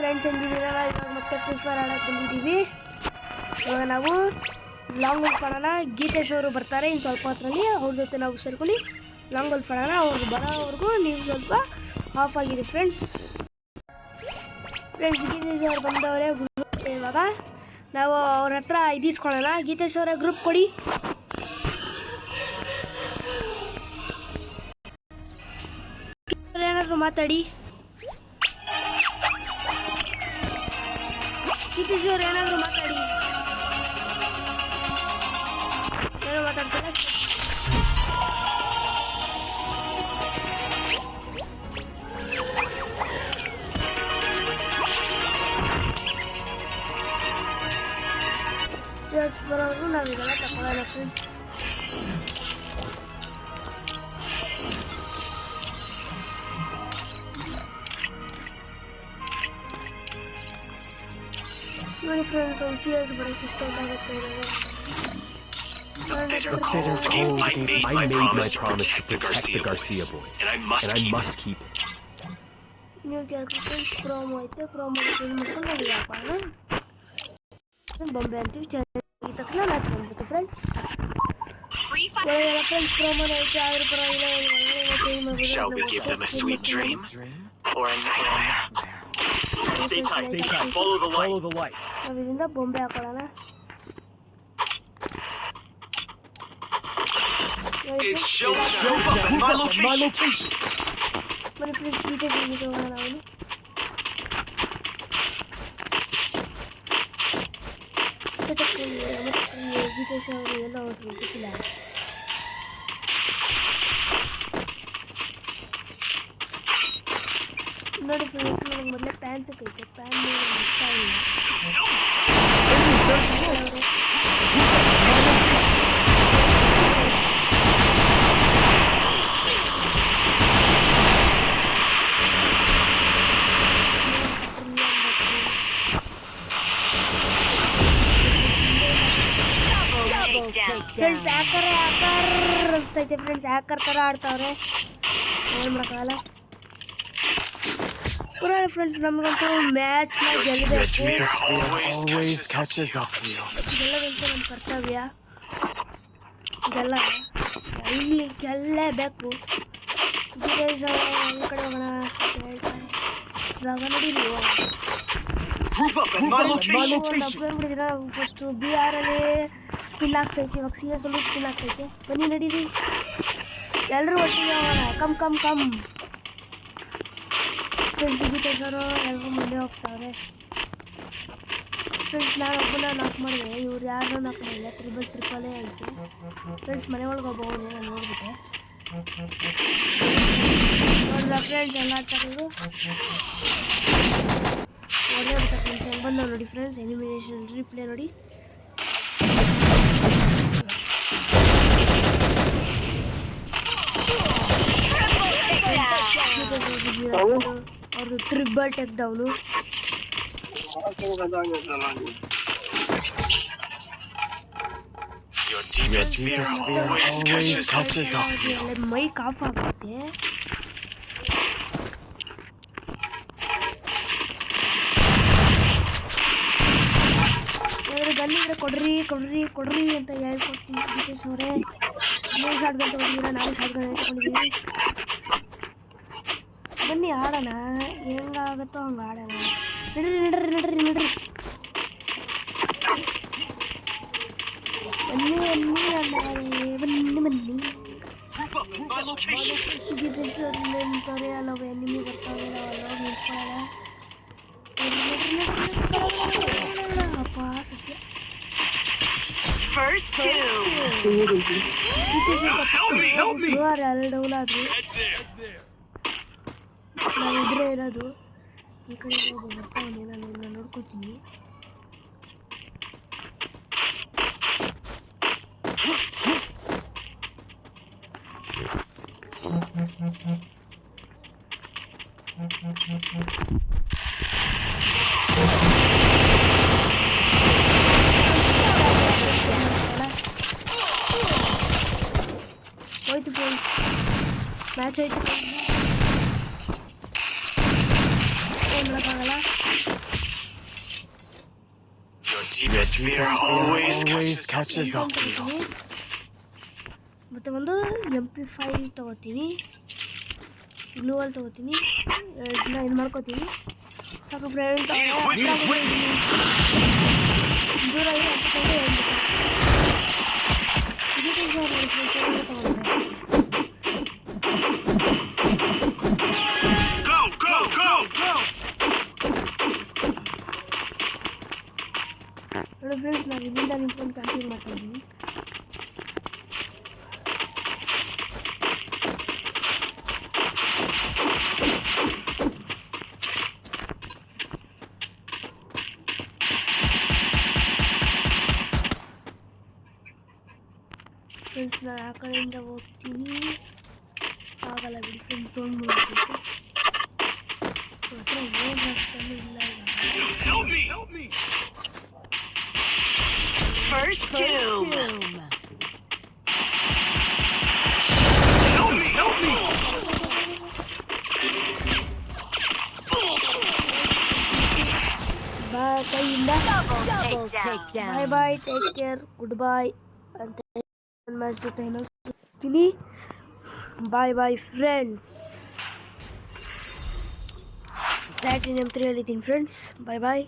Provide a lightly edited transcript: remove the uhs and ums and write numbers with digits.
Friends ಹೆಂಗಿದ್ದೀರಾ? ಇವಾಗ ಮತ್ತೆ free fire ಆಡೋಕ್ಕೆ ಬಂದಿದ್ದೀವಿ. ಇವಾಗ ನಾವು ಲಾಂಗ್ ಗೋಲ್ಫ್ ಆಡೋಣ. ಗೀತೇಶ್ ಅವರು ಬರ್ತಾರೆ ಇನ್ನು ಸ್ವಲ್ಪ ಹೊತ್ತರಲ್ಲಿ. ಅವ್ರ ಜೊತೆ ನಾವು ಸೇರ್ಕೊಂಡು ಲಾಂಗ್ ಗೋಲ್ಫ್ ಆಡೋಣ. ಅವ್ರು ಬರೋವರೆಗೂ ನೀವು ಸ್ವಲ್ಪ ಆಫ್ ಆಗಿರಿ ಫ್ರೆಂಡ್ಸ್. ಗೀತೇಶ್ ಅವ್ರು ಬಂದವರೇ. ಇವಾಗ ನಾವು ಅವ್ರ ಹತ್ರ ಇದಿಸ್ಕೊಳ್ಳೋಣ. ಗೀತೇಶ್ ಅವರ ಗ್ರೂಪ್ ಕೊಡಿ. ಏನಾದರೂ ಮಾತಾಡಿ. ಗೀತೇಶ್ ಅವ್ರು ಏನಾದರೂ ಮಾತಾಡಿ. ಏನೋ ಮಾತಾಡ್ತಾರೆ. ಬರೋರು ನಾವು ಇದೆಲ್ಲ ತಗೊಳ್ಳೋಣ ಫ್ರೆಂಡ್ಸ್. ನೋಡಿ ಫ್ರೆಂಡ್ಸ್, ಒಂದು CS ಬರೋಕ್ಕೆ ಇಷ್ಟ ಆಗುತ್ತೆ. I made my promise to protect the Garcia boys, and I must keep it. ನೀವು ಕ್ಯಾರೆಕ್ಟರ್ ಫ್ರೆಂಡ್ಸ್ ಪ್ರೋಮೋ ಐತೆ. ಪ್ರೋಮೋ ಚೇಂಜ್ ಮಾಡ್ಕೊಂಡು ನಾವು ಹಾಕೋಣ. ಬೊಂಬೆ ಅಂತೀವಿ. ಈ ತಕ್ಷಣ ಮ್ಯಾಚ್ ಬಂದ್ಬಿಟ್ಟು ಫ್ರೆಂಡ್ಸ್. ಫ್ರೆಂಡ್ಸ್ ಪ್ರೋಮೋ ಐತೆ, ಆದ್ರೂ ಪರವಾಗಿಲ್ಲ. ಚೇಂಜ್ ಮಾಡ್ಬೋದು. Stay tight. Follow the light. ನಾವು ಇದರಿಂದ ಬೊಂಬೆ ಹಾಕೊಳ್ಳೋಣ. It's showtime. My location. ಬನ್ನಿ ಫ್ರೆಂಡ್ಸ್, ಗೀತೇಶ್ ಅವ್ರಿಗೆ ಹೋಗೋಣ ನಾವು. ಗೀತೇಶ್ ಅವರು ಎಲ್ಲ ಹೋದ್ರು ಗೊತ್ತಿಲ್ಲ. ನೋಡಿ ಫ್ರೆಂಡ್ಸ್, ನನಗೆ ಮೊದಲೇ ಪ್ಯಾನ್ ಸಿಕ್ಕೈತೆ. ಪ್ಯಾನ್ ಇಷ್ಟ ಇಲ್ಲ. ಫ್ರೆಂಡ್ಸ್ ಹ್ಯಾಕರ್ ಅನಿಸ್ತೈತೆ. ಫ್ರೆಂಡ್ಸ್ ಹ್ಯಾಕರ್ ಥರ ಆಡ್ತಾವ್ರೆ. ಏನು ಮಾಡೋಕ್ಕಾಗಲ್ಲ. ಪುರ ಫ್ರೆಂಡ್ಸ್, ನಮಗಂತೂ ಮ್ಯಾಚ್ನ ಗೆಲ್ಲಬೇಕು. ಗೆಲ್ಲದಂತೂ ನಮ್ಮ ಕರ್ತವ್ಯ. ಗೆಲ್ಲೇಬೇಕು. ಗೀತೇಶ್ ಒಂದು ಕಡೆ ಹೋಗೋಣ ಇವಾಗ. ನೋಡಿ ನೀವು ನಬ್ಬಿದ್ದೀರಾ. ಫಸ್ಟು BR ಅಲ್ಲಿ ಸ್ಪಿನ್ ಆಗ್ತೈತೆ. ಇವಾಗ CS ಅಲ್ಲೂ ಸ್ಪಿನ್ ಆಗ್ತೈತೆ. ಬನ್ನಿ ನಡೀರಿ, ಎಲ್ಲರೂ ಒಟ್ಟಿಗೆ ಹೋಗೋಣ. Come friends. ಗೀತೇಶ್ ಅವರು ಎಲ್ಲರೂ ಮುಂದೆ ಹೋಗ್ತಾವ್ರೆ. ಫ್ರೆಂಡ್ಸ್ ನಾನು ಒಬ್ಬನ ನಾಕ್ ಮಾಡಿದೆ. ಇವ್ರು ಯಾರು ನಾಕ್ ಮಾಡಿಲ್ಲ. ಟ್ರಿಪಲ್ ಐತೆ ಫ್ರೆಂಡ್ಸ್. ಮನೆ ಒಳಗೆ ಹೋಗ್ಬೋದು. ನಾನು ನೋಡ್ಬಿಟ್ಟೆ. ನೋಡಿಲ್ಲ ಫ್ರೆಂಡ್ಸ್, ಎಲ್ಲ ಆಡ್ತಾರಿದ್ರು. ಒಳ್ಳೆ ಬಿಟ್ಟ ಫ್ರೆಂಡ್ಸ್. ಹೆಂಗೆ ಬಂದವು ನೋಡಿ ಫ್ರೆಂಡ್ಸ್. ಎನಿಮಿನೇಷನ್ ರಿಪ್ಲೇ ನೋಡಿ. ಅವ್ರದ್ದು ಟ್ರಿಬಲ್ ಟೆಕ್ ಡೌನು. ಮೈಕ್ ಆಫ್ ಆಗುತ್ತೆ. ಗನ್ನಿದ್ರೆ ಕೊಡ್ರಿ ಅಂತ ಹೇಳ್ಕೊಡ್ತೀನಿ ಗೀತೇಶ್ ಅವರೇ. ನೀವು ಶಾರ್ಟ್ ಗನ್ ತಗೊಂಡಿದ್ದೀರಾ, ನಾವು ಶಾರ್ಟ್ ಗನ್ ತಗೊಂಡಿದ್ದೀವಿ. ಬನ್ನಿ ಆಡೋಣ. ಹೆಂಗಾಗುತ್ತೋ ಹಂಗೆ ಆಡೋಣ. ನಡ್ರಿ. ಬನ್ನಿ. ಗೀತೇಶ್ ಅವ್ರು ನಿಂತವ್ರೆ. ಅಲ್ಲೋಗ ಎನಿಮಿ ಬರ್ತಾವೆ. ನಾವು ನಿಂತ್ಕೊಳ್ಳೋಣ. ಅಪ್ಪ ಸತ್ಯ. ಎರಡು ಡೌನ್ ಆದ್ರು. ನಾವು ಇದ್ರೆ ಇರೋದು. ಈ ಕಡೆ ಹೋಗಿ ಬರ್ತಾವನೆ. ನಾನು ನೋಡ್ಕೋತೀನಿ. ಹೋಯ್ತು ಫ್ರೆಂಡ್ಸ್, ಮ್ಯಾಚ್ ಹೋಯ್ತು. ಏನು ಮಾಡೋಕ್ಕಾಗಲ್ಲ. deepest fear always catches up to you. ಮತ್ತು ಒಂದು MP5 ತೊಗೋತೀನಿ, ಗ್ಲೂವಲ್ ತೊಗೋತೀನಿ, ಇದನ್ನ ಇದು ಮಾಡ್ಕೋತೀನಿ. ಸಾಕು ಫ್ರೆಂಡ್ಸ್, ದೂರ ನೋಡಿ ಫ್ರೆಂಡ್ಸ್, ನಾನು ಇಲ್ಲಿಂದ ನಿಂತ್ಕೊಂಡು ಕಂಟಿನ್ಯೂ ಮಾಡ್ತಾ ಇದ್ದೀನಿ. ಫ್ರೆಂಡ್ಸ್, ನಾನು ಆ ಕಡೆಯಿಂದ ಹೋಗ್ತೀನಿ. ಆಗಲ್ಲ ಬಿಡಿ ಫ್ರೆಂಡ್ಸ್, ತೊಗೊಂಡ್ಬಿಡ್ಬೇಕು. ಏನು ಆಗ್ತಾನೆ ಇಲ್ಲ ಈಗ. First doom. ಬಾಯ್ ಕೈಯಿಂದ Double takedown. ಬಾಯ್ ಬಾಯ್, ಟೇಕ್ ಕೇರ್, ಗುಡ್ ಬಾಯ್ ಅಂತ ನನ್ನ ಮ್ಯಾಚ್ ಜೊತೆ ಸಿಗ್ತೀನಿ. ಬಾಯ್ ಬಾಯ್ ಫ್ರೆಂಡ್ಸ್. ಪ್ಲಾಟಿನಮ್ 3 ಹೇಳಿದ್ದೀನಿ ಫ್ರೆಂಡ್ಸ್. ಬಾಯ್ ಬಾಯ್.